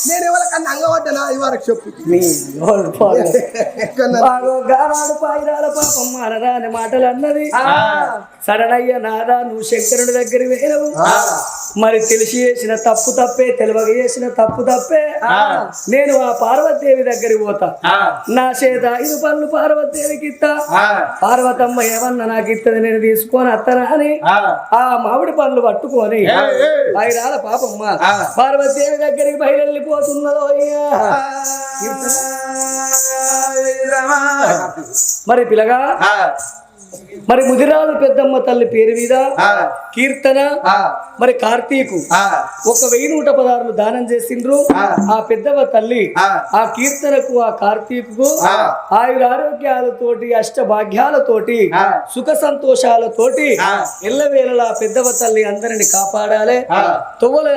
నేను ఎవరికన్నా అంగవడ్డనా ఇవరకు చెప్పు పాపం మారరాని మాటలు అన్నది. సరణయ్య నాదా నువ్వు శంకరుడి దగ్గర వేయవు, మరి తెలిసి చేసిన తప్పు తప్పే, తెలివగా చేసిన తప్పు తప్పే. నేను ఆ పార్వతీదేవి దగ్గరికి పోతా, నా చేత 5 పనులు పార్వతీదేవికి ఇస్తా. పార్వతమ్మ ఏమన్నా నాకు ఇత్తది, నేను తీసుకొని అత్తనా అని ఆ మామిడి పండ్లు పట్టుకొని బయరాల పాపమ్మ పార్వతీదేవి దగ్గరికి బయలుపోతున్నదో. మరి పిల్లగా మరి ముదిరాజు పెద్దమ్మ తల్లి పేరు మీద కీర్తన మరి కార్తీకు 1116 దానం చేసిండ్రు. ఆ పెద్దవ తల్లి ఆ కీర్తనకు ఆ కార్తీకు ఆయురారోగ్యాలతోటి అష్టభాగ్యాలతోటి సుఖ సంతోషాలతోటి ఎల్లవేళలా పెద్దవ తల్లి అందరిని కాపాడాలి. తొవ్వల